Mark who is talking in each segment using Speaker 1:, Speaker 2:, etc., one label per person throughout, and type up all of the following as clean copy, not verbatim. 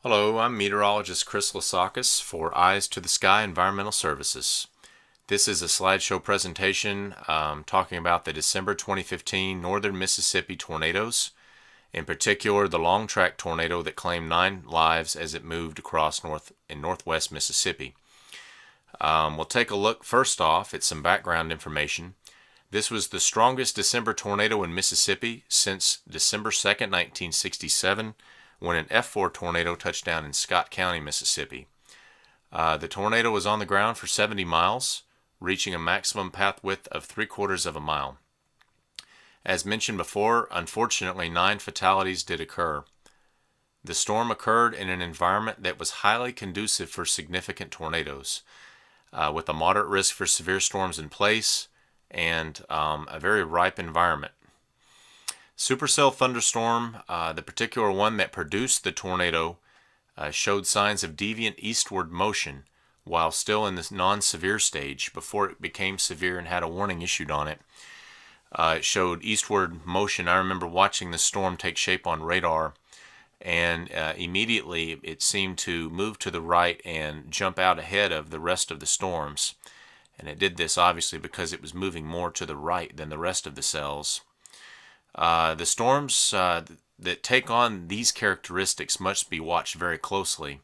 Speaker 1: Hello, I'm meteorologist Chris Lasakis for Eyes to the Sky Environmental Services. This is a slideshow presentation talking about the December 2015 northern Mississippi tornadoes, in particular the long track tornado that claimed 9 lives as it moved across northwest Mississippi. We'll take a look first off at some background information. This was the strongest December tornado in Mississippi since December 2nd, 1967, when an F4 tornado touched down in Scott County, Mississippi. The tornado was on the ground for 70 miles, reaching a maximum path width of 3/4 of a mile. As mentioned before, unfortunately 9 fatalities did occur. The storm occurred in an environment that was highly conducive for significant tornadoes, with a moderate risk for severe storms in place and a very ripe environment. Supercell thunderstorm, the particular one that produced the tornado, showed signs of deviant eastward motion while still in this non-severe stage before it became severe and had a warning issued on it. It showed eastward motion. I remember watching the storm take shape on radar, and immediately it seemed to move to the right and jump out ahead of the rest of the storms. And it did this obviously because it was moving more to the right than the rest of the cells. The storms that take on these characteristics must be watched very closely.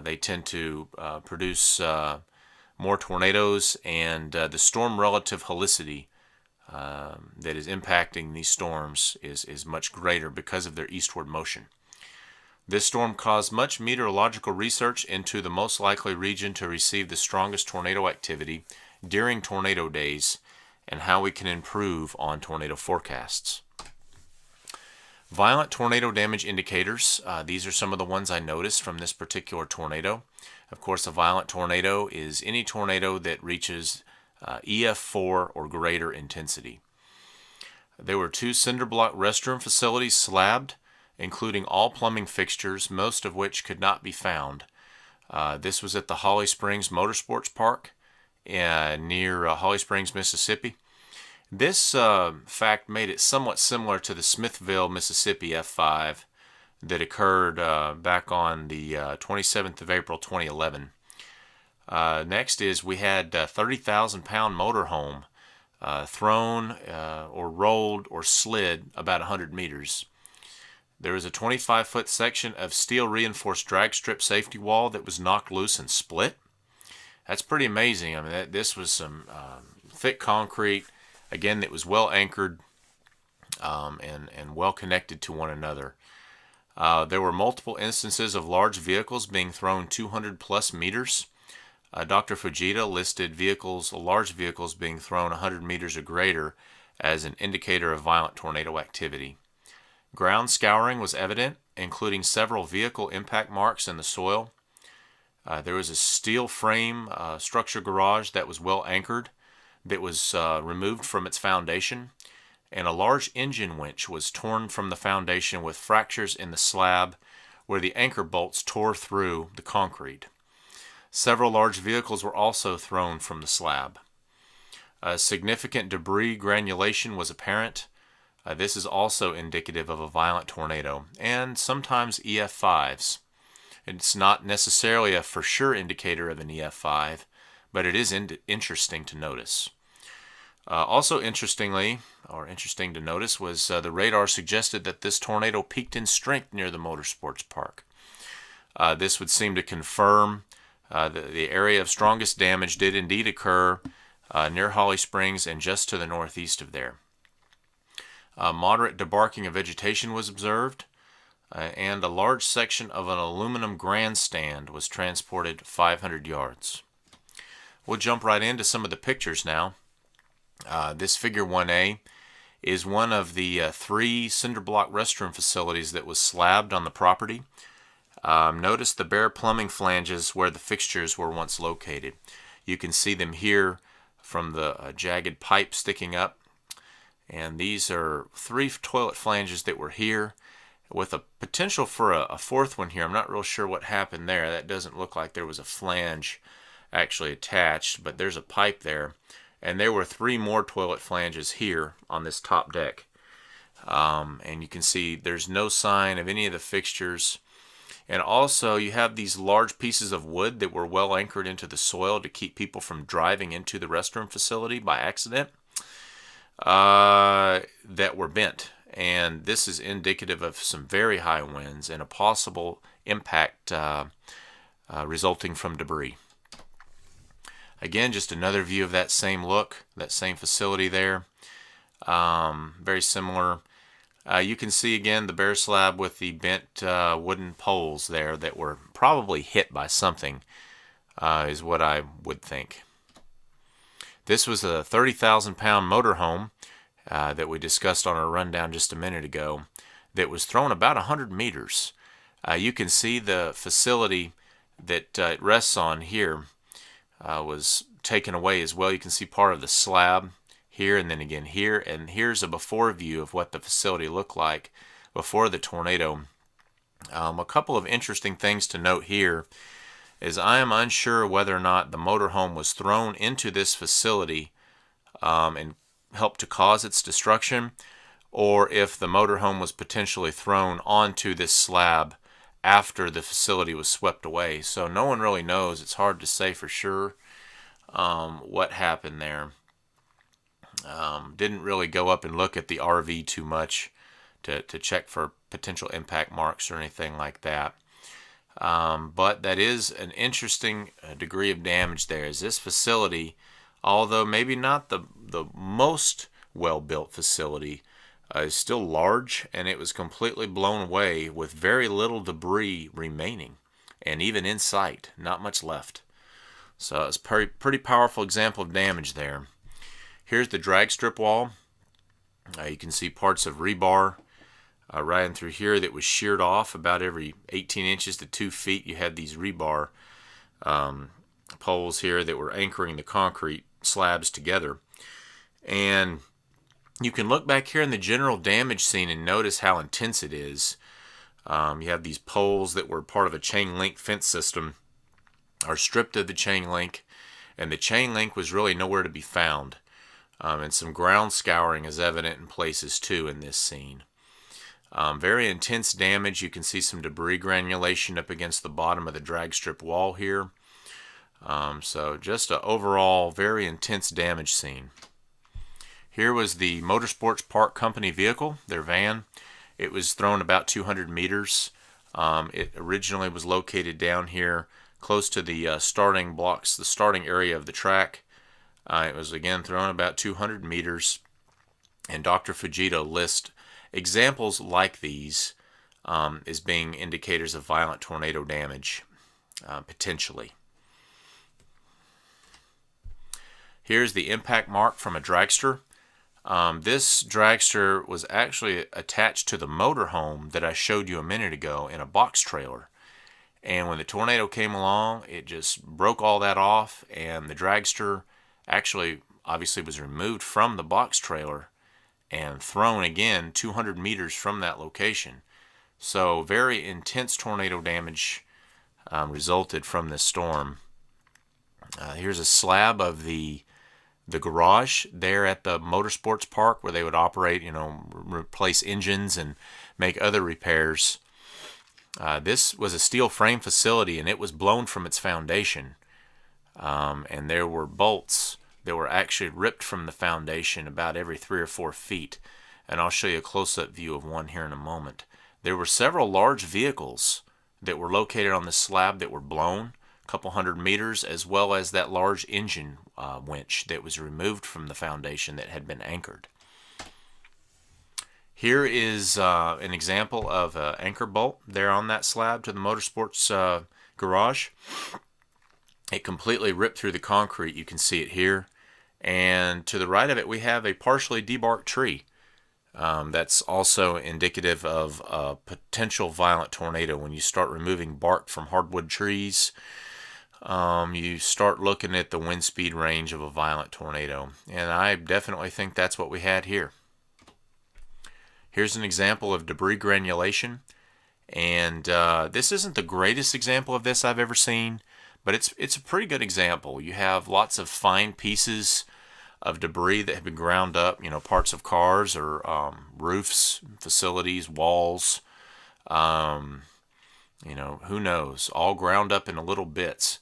Speaker 1: They tend to produce more tornadoes, and the storm relative helicity that is impacting these storms is much greater because of their eastward motion. This storm caused much meteorological research into the most likely region to receive the strongest tornado activity during tornado days, and how we can improve on tornado forecasts. Violent tornado damage indicators. These are some of the ones I noticed from this particular tornado. Of course, a violent tornado is any tornado that reaches EF4 or greater intensity. There were 2 cinder block restroom facilities slabbed, including all plumbing fixtures, most of which could not be found. This was at the Holly Springs Motorsports Park near Holly Springs, Mississippi. This fact made it somewhat similar to the Smithville, Mississippi F5 that occurred back on the 27th of April 2011. Next is we had 30,000-pound motorhome thrown or rolled or slid about 100 meters. There was a 25-foot section of steel reinforced drag strip safety wall that was knocked loose and split. That's pretty amazing. I mean, this was some thick concrete, again, that was well anchored and well connected to one another. There were multiple instances of large vehicles being thrown 200 plus meters. Dr. Fujita listed large vehicles being thrown 100 meters or greater as an indicator of violent tornado activity. Ground scouring was evident, including several vehicle impact marks in the soil. There was a steel frame structure garage that was well anchored that was removed from its foundation, and a large engine winch was torn from the foundation with fractures in the slab where the anchor bolts tore through the concrete. Several large vehicles were also thrown from the slab. Significant debris granulation was apparent. This is also indicative of a violent tornado, and sometimes EF5s. It's not necessarily a for sure indicator of an EF5, but it is interesting to notice. Also interesting to notice was the radar suggested that this tornado peaked in strength near the Motorsports Park. This would seem to confirm the area of strongest damage did indeed occur near Holly Springs and just to the northeast of there. Moderate debarking of vegetation was observed, and a large section of an aluminum grandstand was transported 500 yards. We'll jump right into some of the pictures now. This figure 1A is one of the 3 cinder block restroom facilities that was slabbed on the property. Notice the bare plumbing flanges where the fixtures were once located. You can see them here from the jagged pipe sticking up. And these are 3 toilet flanges that were here, with a potential for a 4th one here. I'm not real sure what happened there. That doesn't look like there was a flange actually attached, but there's a pipe there. And there were 3 more toilet flanges here on this top deck. And you can see there's no sign of any of the fixtures And also you have these large pieces of wood that were well anchored into the soil to keep people from driving into the restroom facility by accident, that were bent. And this is indicative of some very high winds and a possible impact resulting from debris. Again, just another view of that same look, that same facility there. Very similar. You can see again the bare slab with the bent wooden poles there that were probably hit by something, is what I would think. This was a 30,000-pound motorhome that we discussed on our rundown just a minute ago that was thrown about 100 meters. You can see the facility that it rests on here was taken away as well. You can see part of the slab here and then again here, and here's a before view of what the facility looked like before the tornado. A couple of interesting things to note here is I am unsure whether or not the motorhome was thrown into this facility and helped to cause its destruction, or if the motorhome was potentially thrown onto this slab after the facility was swept away. So no one really knows. It's hard to say for sure what happened there. Didn't really go up and look at the RV too much to check for potential impact marks or anything like that. But that is an interesting degree of damage there. Is this facility, although maybe not the most well-built facility, is still large, and it was completely blown away with very little debris remaining, and even in sight, not much left. So it's a pretty powerful example of damage there. Here's the drag strip wall. You can see parts of rebar right in through here that was sheared off about every 18 inches to 2 feet. You had these rebar poles here that were anchoring the concrete slabs together. And you can look back here in the general damage scene and notice how intense it is. You have these poles that were part of a chain link fence system are stripped of the chain link, and the chain link was really nowhere to be found. And some ground scouring is evident in places too in this scene. Very intense damage. You can see some debris granulation up against the bottom of the drag strip wall here. So just an overall very intense damage scene. Here was the Motorsports Park Company vehicle, their van. It was thrown about 200 meters. It originally was located down here close to the starting blocks, the starting area of the track. It was again thrown about 200 meters, and Dr. Fujita lists examples like these as being indicators of violent tornado damage, potentially. Here's the impact mark from a dragster. This dragster was actually attached to the motorhome that I showed you a minute ago in a box trailer. And when the tornado came along, it just broke all that off, and the dragster actually obviously was removed from the box trailer and thrown again 200 meters from that location. So very intense tornado damage resulted from this storm. Here's a slab of the garage there at the Motorsports Park where they would operate, replace engines and make other repairs. This was a steel frame facility, and it was blown from its foundation. And there were bolts that were actually ripped from the foundation about every 3 or 4 feet. And I'll show you a close-up view of one here in a moment. There were several large vehicles that were located on the slab that were blown, a couple hundred meters, as well as that large engine winch that was removed from the foundation that had been anchored. Here is an example of an anchor bolt there on that slab to the Motorsports garage. It completely ripped through the concrete. You can see it here. And to the right of it, we have a partially debarked tree. That's also indicative of a potential violent tornado. When you start removing bark from hardwood trees, you start looking at the wind speed range of a violent tornado. And I definitely think that's what we had here. Here's an example of debris granulation. And this isn't the greatest example of this I've ever seen, but it's a pretty good example. You have lots of fine pieces of debris that have been ground up, parts of cars or roofs, facilities, walls, You know, who knows? All ground up into little bits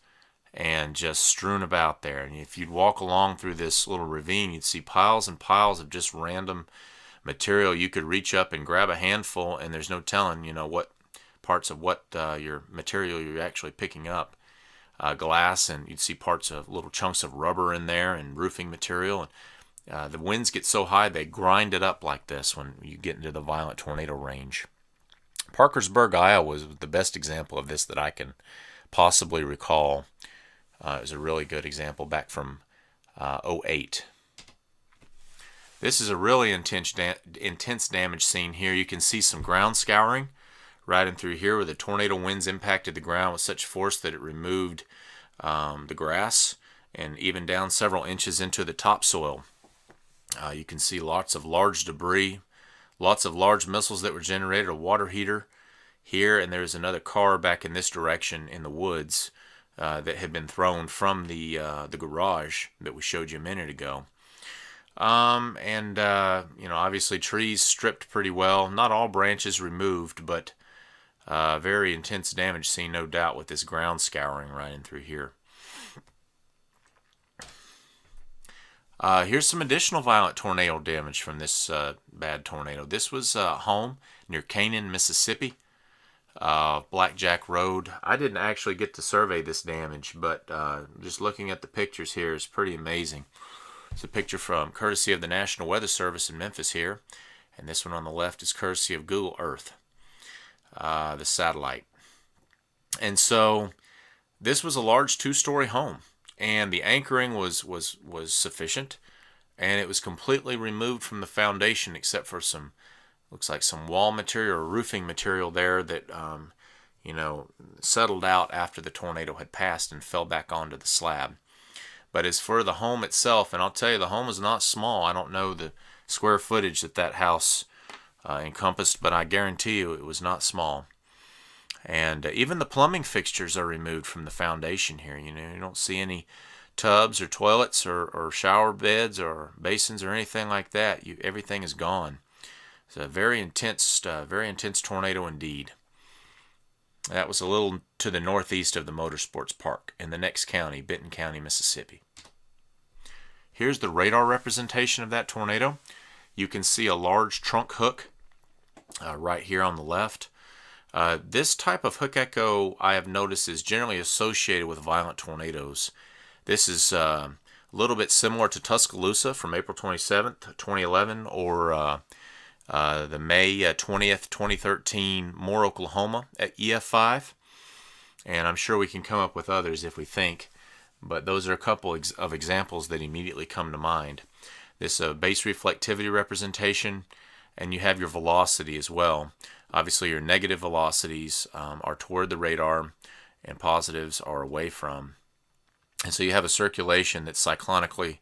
Speaker 1: and just strewn about there. And if you'd walk along through this little ravine, you'd see piles and piles of just random material. You could reach up and grab a handful, and there's no telling, you know, what parts of what your material you're actually picking up. Glass, and you'd see parts of little chunks of rubber in there and roofing material. And the winds get so high they grind it up like this when you get into the violent tornado range. Parkersburg, Iowa was the best example of this that I can possibly recall. It was a really good example back from '08. This is a really intense damage scene here. You can see some ground scouring right in through here where the tornado winds impacted the ground with such force that it removed the grass and even down several inches into the topsoil. You can see lots of large debris, lots of large missiles that were generated, a water heater here, and there's another car back in this direction in the woods that had been thrown from the garage that we showed you a minute ago. You know, obviously trees stripped pretty well, not all branches removed, but very intense damage seen, no doubt, with this ground scouring right in through here. Here's some additional violent tornado damage from this bad tornado. This was home near Canaan, Mississippi, Blackjack Road. I didn't actually get to survey this damage, but just looking at the pictures here is pretty amazing. It's a picture from courtesy of the National Weather Service in Memphis here, and this one on the left is courtesy of Google Earth, the satellite. And so this was a large two-story home, and the anchoring was sufficient, and it was completely removed from the foundation except for some, looks like some wall material or roofing material there that you know, settled out after the tornado had passed and fell back onto the slab. But as for the home itself, and I'll tell you, the home is not small. I don't know the square footage that house encompassed, but I guarantee you it was not small. And even the plumbing fixtures are removed from the foundation here. You know, you don't see any tubs or toilets or shower beds or basins or anything like that. Everything is gone. It's a very intense tornado indeed. That was a little to the northeast of the Motorsports Park in the next county, Benton County, Mississippi. Here's the radar representation of that tornado. You can see a large trunk hook right here on the left. This type of hook echo, I have noticed, is generally associated with violent tornadoes. This is a little bit similar to Tuscaloosa from April 27th, 2011, or the May 20th, 2013 Moore, Oklahoma at EF5. And I'm sure we can come up with others if we think, but those are a couple of examples that immediately come to mind. This base reflectivity representation, and you have your velocity as well. Obviously your negative velocities are toward the radar and positives are away from. And so you have a circulation that's cyclonically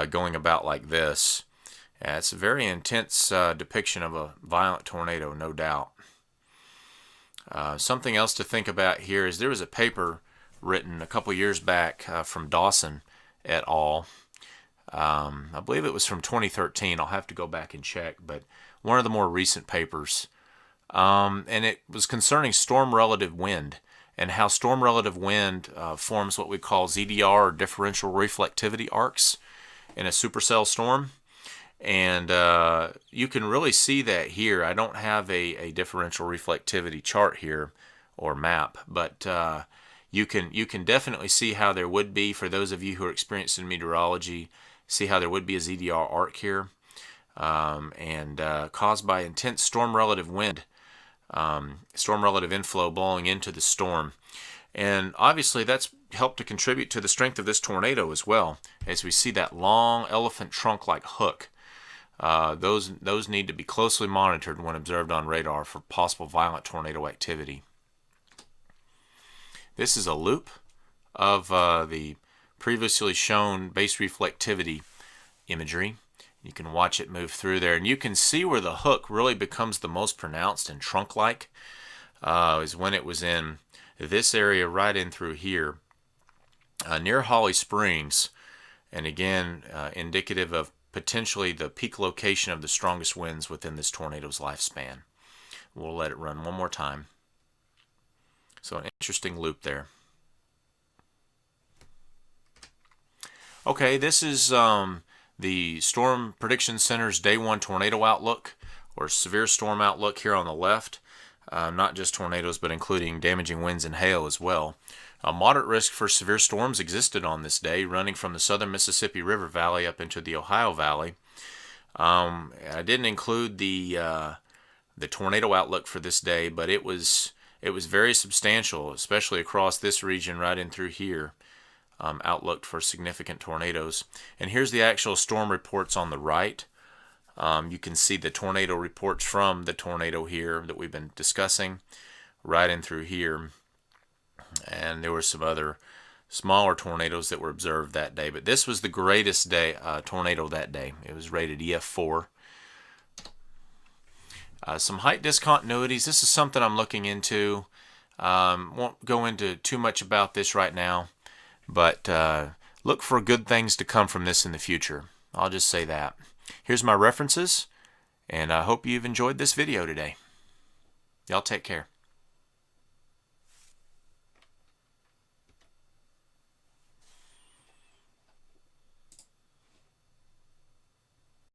Speaker 1: going about like this. It's a very intense depiction of a violent tornado, no doubt. Something else to think about here is there was a paper written a couple years back from Dawson et al. I believe it was from 2013. I'll have to go back and check, but one of the more recent papers. And it was concerning storm relative wind and how storm relative wind forms what we call ZDR, or differential reflectivity arcs, in a supercell storm. And you can really see that here. I don't have a differential reflectivity chart here or map, but you can definitely see how there would be, for those of you who are experienced in meteorology, see how there would be a ZDR arc here, and caused by intense storm relative wind, storm relative inflow blowing into the storm. And obviously that's helped to contribute to the strength of this tornado as well, as we see that long elephant trunk like hook. Those need to be closely monitored when observed on radar for possible violent tornado activity. This is a loop of the previously shown base reflectivity imagery. You can watch it move through there, and you can see where the hook really becomes the most pronounced and trunk-like is when it was in this area right in through here near Holly Springs, and again indicative of potentially the peak location of the strongest winds within this tornado's lifespan. We'll let it run one more time. So an interesting loop there. Okay, this is the Storm Prediction Center's Day 1 tornado outlook, or severe storm outlook here on the left. Not just tornadoes, but including damaging winds and hail as well. A moderate risk for severe storms existed on this day, running from the southern Mississippi River Valley up into the Ohio Valley. I didn't include the tornado outlook for this day, but it was very substantial, especially across this region right in through here. Outlooked for significant tornadoes. And here's the actual storm reports on the right. You can see the tornado reports from the tornado here that we've been discussing right in through here. And there were some other smaller tornadoes that were observed that day. But this was the greatest tornado that day. It was rated EF4. Some height discontinuities. This is something I'm looking into. Won't go into too much about this right now. But look for good things to come from this in the future. I'll just say that. Here's my references, and I hope you've enjoyed this video today. Y'all take care.